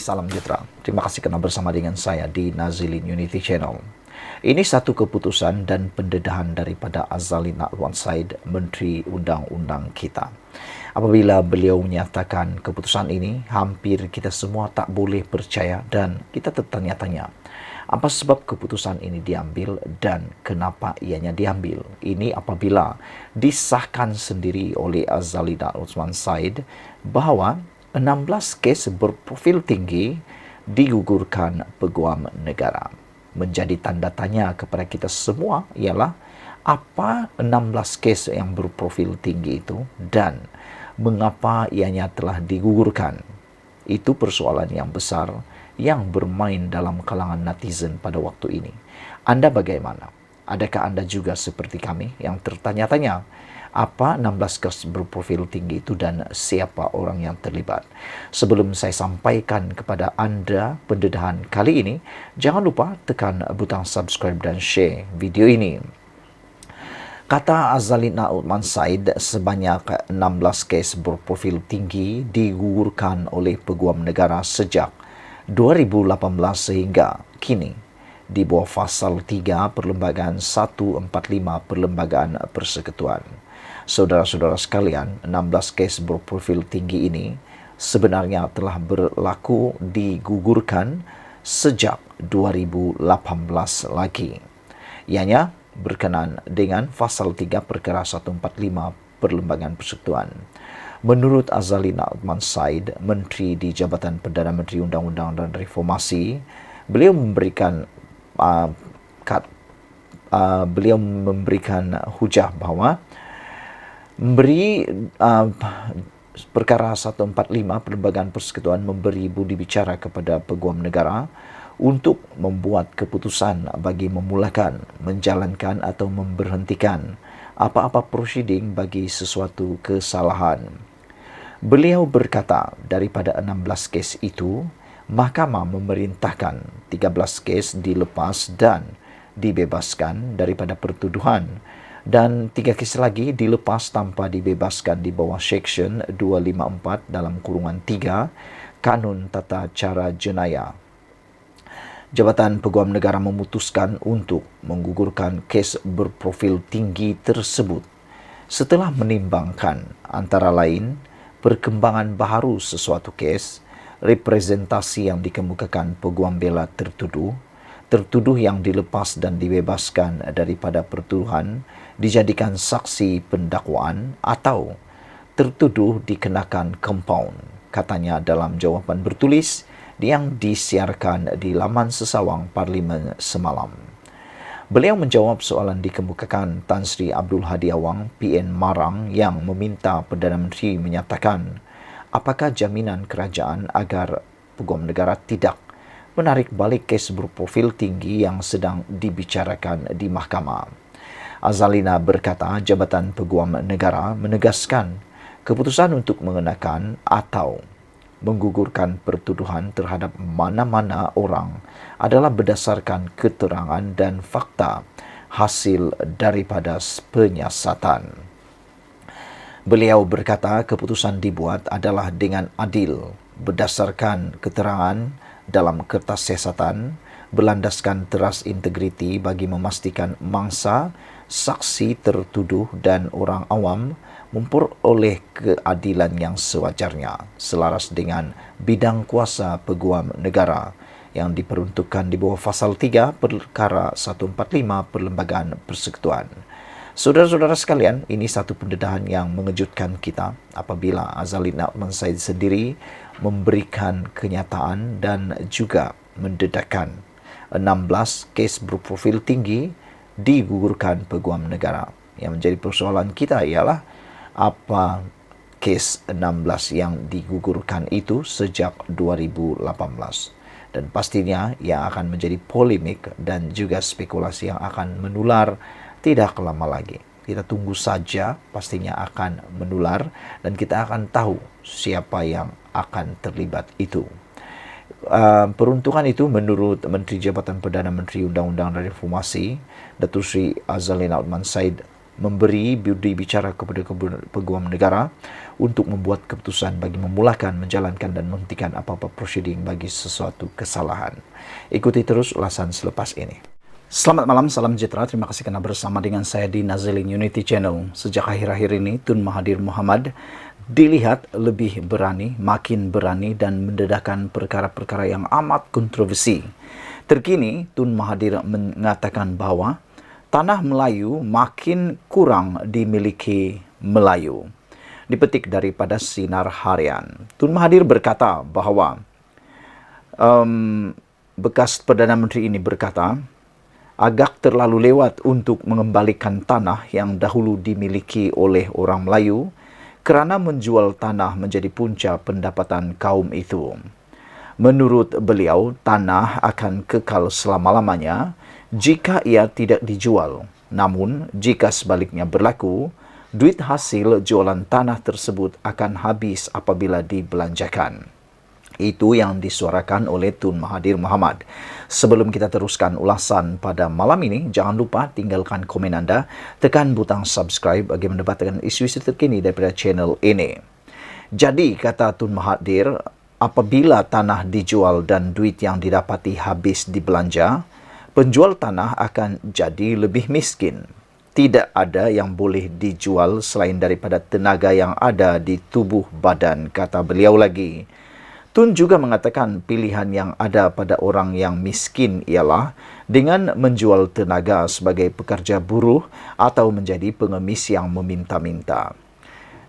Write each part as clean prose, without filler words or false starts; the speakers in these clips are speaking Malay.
salam sejahtera. Terima kasih karena bersama dengan saya di Nazilin Unity Channel. Ini satu keputusan dan pendedahan daripada Azalin Na'atwan Said, Menteri Undang-Undang kita. Apabila beliau menyatakan keputusan ini, hampir kita semua tak boleh percaya dan kita tertanya-tanya. Apa sebab keputusan ini diambil dan kenapa ianya diambil? Ini apabila disahkan sendiri oleh Azalin Na'atwan Said bahawa 16 kes berprofil tinggi digugurkan Peguam Negara. Menjadi tanda tanya kepada kita semua ialah apa 16 kes yang berprofil tinggi itu dan mengapa ianya telah digugurkan. Itu persoalan yang besar yang bermain dalam kalangan netizen pada waktu ini. Anda bagaimana? Adakah Anda juga seperti kami yang tertanya-tanya apa 16 kes berprofil tinggi itu dan siapa orang yang terlibat? Sebelum saya sampaikan kepada Anda pendedahan kali ini, jangan lupa tekan butang subscribe dan share video ini. Kata Azalin Na'atwan Said, sebanyak 16 kes berprofil tinggi digugurkan oleh Peguam Negara sejak 2018 sehingga kini di bawah Fasal 3 Perlembagaan 145 Perlembagaan Persekutuan. Saudara-saudara sekalian, 16 kes berprofil tinggi ini sebenarnya telah berlaku digugurkan sejak 2018 lagi. Ianya berkenaan dengan Fasal 3 Perkara 145 Perlembagaan Persekutuan. Menurut Azalin Na'atwan Said, Menteri di Jabatan Perdana Menteri Undang-Undang dan Reformasi, beliau memberikan hujah bahawa Perkara 145 Perlembagaan Persekutuan memberi budi bicara kepada Peguam Negara untuk membuat keputusan bagi memulakan, menjalankan atau memberhentikan apa-apa prosiding bagi sesuatu kesalahan. Beliau berkata daripada 16 kes itu, Mahkamah memerintahkan 13 kes dilepas dan dibebaskan daripada pertuduhan dan 3 kes lagi dilepas tanpa dibebaskan di bawah Seksyen 254 dalam kurungan 3 Kanun Tata Cara Jenayah. Jabatan Peguam Negara memutuskan untuk menggugurkan kes berprofil tinggi tersebut setelah menimbangkan antara lain perkembangan baharu sesuatu kes, representasi yang dikemukakan peguam bela tertuduh yang dilepas dan dibebaskan daripada pertuduhan dijadikan saksi pendakwaan atau tertuduh dikenakan kompaun, katanya dalam jawapan bertulis yang disiarkan di laman sesawang Parlimen semalam. Beliau menjawab soalan dikemukakan Tan Sri Abdul Hadi Awang, PN Marang, yang meminta Perdana Menteri menyatakan apakah jaminan kerajaan agar Peguam Negara tidak menarik balik kes berprofil tinggi yang sedang dibicarakan di mahkamah. Azalina berkata Jabatan Peguam Negara menegaskan keputusan untuk mengenakan atau menggugurkan pertuduhan terhadap mana-mana orang adalah berdasarkan keterangan dan fakta hasil daripada penyiasatan. Beliau berkata keputusan dibuat adalah dengan adil, berdasarkan keterangan dalam kertas siasatan, berlandaskan teras integriti bagi memastikan mangsa, saksi tertuduh dan orang awam memperoleh keadilan yang sewajarnya selaras dengan bidang kuasa Peguam Negara yang diperuntukkan di bawah Fasal 3 Perkara 145 Perlembagaan Persekutuan. Saudara-saudara sekalian, ini satu pendedahan yang mengejutkan kita apabila Azalin Na'atwan Said sendiri memberikan kenyataan dan juga mendedahkan 16 kes berprofil tinggi digugurkan Peguam Negara. Yang menjadi persoalan kita ialah apa kes 16 yang digugurkan itu sejak 2018. Dan pastinya yang akan menjadi polemik dan juga spekulasi yang akan menular tidak lama lagi. Kita tunggu saja, pastinya akan menular dan kita akan tahu siapa yang akan terlibat itu. Peruntukan itu menurut Menteri Jabatan Perdana Menteri Undang-Undang dan Reformasi, Datuk Seri Azalin Na'atwan Said, memberi budi bicara kepada peguam negara untuk membuat keputusan bagi memulakan, menjalankan dan menghentikan apa-apa prosiding bagi sesuatu kesalahan. Ikuti terus ulasan selepas ini. Selamat malam, salam sejahtera. Terima kasih kerana bersama dengan saya di Nazilin Unity Channel. Sejak akhir-akhir ini, Tun Mahathir Mohamad dilihat lebih berani, makin berani dan mendedahkan perkara-perkara yang amat kontroversi. Terkini, Tun Mahathir mengatakan bahawa tanah Melayu makin kurang dimiliki Melayu. Dipetik daripada Sinar Harian. Tun Mahathir berkata bahawa bekas Perdana Menteri ini berkata, agak terlalu lewat untuk mengembalikan tanah yang dahulu dimiliki oleh orang Melayu kerana menjual tanah menjadi punca pendapatan kaum itu. Menurut beliau, tanah akan kekal selama-lamanya jika ia tidak dijual. Namun, jika sebaliknya berlaku, duit hasil jualan tanah tersebut akan habis apabila dibelanjakan. Itu yang disuarakan oleh Tun Mahathir Mohamad. Sebelum kita teruskan ulasan pada malam ini, jangan lupa tinggalkan komen anda, tekan butang subscribe bagi mendapatkan isu-isu terkini daripada channel ini. Jadi, kata Tun Mahathir, apabila tanah dijual dan duit yang didapati habis dibelanja, penjual tanah akan jadi lebih miskin. Tidak ada yang boleh dijual selain daripada tenaga yang ada di tubuh badan, kata beliau lagi. Tun juga mengatakan pilihan yang ada pada orang yang miskin ialah dengan menjual tenaga sebagai pekerja buruh atau menjadi pengemis yang meminta-minta.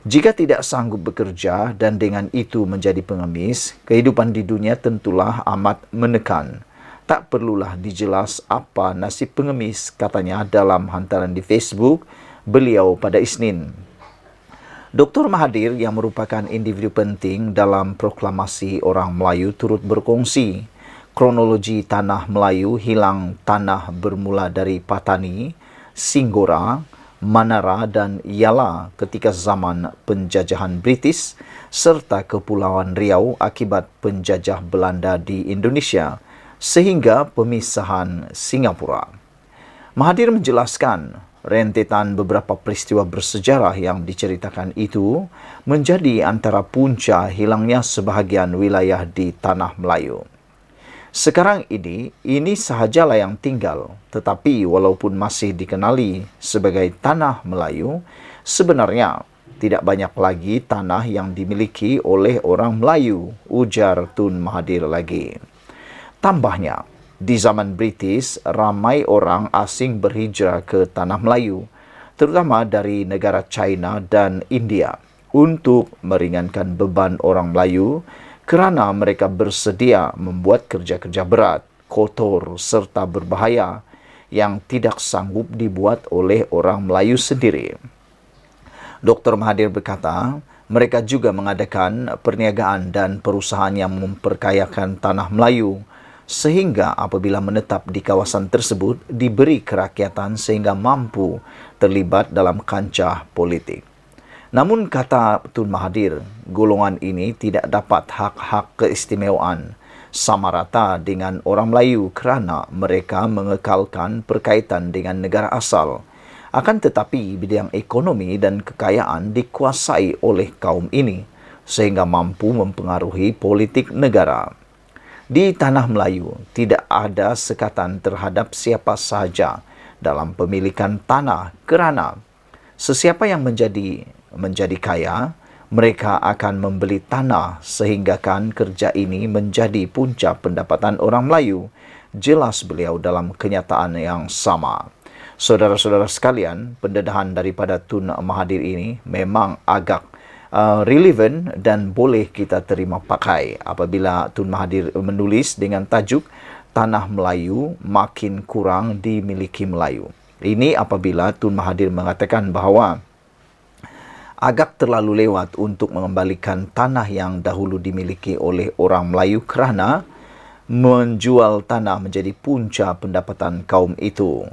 Jika tidak sanggup bekerja dan dengan itu menjadi pengemis, kehidupan di dunia tentulah amat menekan. Tak perlulah dijelas apa nasib pengemis, katanya dalam hantaran di Facebook beliau pada Isnin. Dr. Mahathir yang merupakan individu penting dalam proklamasi orang Melayu turut berkongsi kronologi tanah Melayu hilang tanah bermula dari Patani, Singgora, Manara dan Yala ketika zaman penjajahan British serta Kepulauan Riau akibat penjajah Belanda di Indonesia sehingga pemisahan Singapura. Mahathir menjelaskan rentetan beberapa peristiwa bersejarah yang diceritakan itu menjadi antara punca hilangnya sebahagian wilayah di tanah Melayu. Sekarang ini sahajalah yang tinggal, tetapi walaupun masih dikenali sebagai tanah Melayu, sebenarnya tidak banyak lagi tanah yang dimiliki oleh orang Melayu, ujar Tun Mahathir lagi. Tambahnya, di zaman British, ramai orang asing berhijrah ke tanah Melayu, terutama dari negara China dan India, untuk meringankan beban orang Melayu kerana mereka bersedia membuat kerja-kerja berat, kotor serta berbahaya yang tidak sanggup dibuat oleh orang Melayu sendiri. Dr. Mahathir berkata, mereka juga mengadakan perniagaan dan perusahaan yang memperkayakan tanah Melayu, sehingga apabila menetap di kawasan tersebut diberi kerakyatan sehingga mampu terlibat dalam kancah politik. Namun kata Tun Mahathir, golongan ini tidak dapat hak-hak keistimewaan sama rata dengan orang Melayu kerana mereka mengekalkan perkaitan dengan negara asal. Akan tetapi bidang ekonomi dan kekayaan dikuasai oleh kaum ini sehingga mampu mempengaruhi politik negara. Di tanah Melayu, tidak ada sekatan terhadap siapa sahaja dalam pemilikan tanah kerana sesiapa yang menjadi kaya, mereka akan membeli tanah sehinggakan kerja ini menjadi punca pendapatan orang Melayu, jelas beliau dalam kenyataan yang sama. Saudara-saudara sekalian, pendedahan daripada Tun Mahathir ini memang agak relevan dan boleh kita terima pakai apabila Tun Mahathir menulis dengan tajuk Tanah Melayu makin kurang dimiliki Melayu. Ini apabila Tun Mahathir mengatakan bahawa agak terlalu lewat untuk mengembalikan tanah yang dahulu dimiliki oleh orang Melayu kerana menjual tanah menjadi punca pendapatan kaum itu.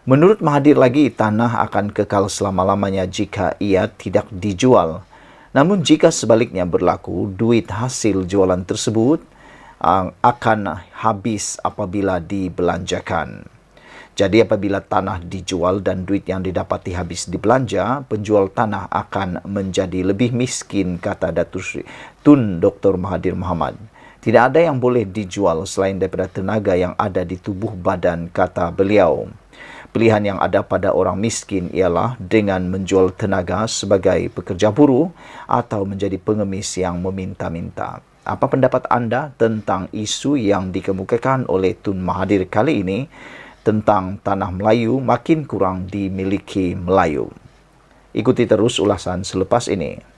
Menurut Mahathir lagi, tanah akan kekal selama-lamanya jika ia tidak dijual. Namun jika sebaliknya berlaku, duit hasil jualan tersebut akan habis apabila dibelanjakan. Jadi apabila tanah dijual dan duit yang didapati habis dibelanja, penjual tanah akan menjadi lebih miskin, kata Tun Dr. Mahathir Mohamad. Tidak ada yang boleh dijual selain daripada tenaga yang ada di tubuh badan, kata beliau. Pilihan yang ada pada orang miskin ialah dengan menjual tenaga sebagai pekerja buruh atau menjadi pengemis yang meminta-minta. Apa pendapat anda tentang isu yang dikemukakan oleh Tun Mahathir kali ini tentang tanah Melayu makin kurang dimiliki Melayu? Ikuti terus ulasan selepas ini.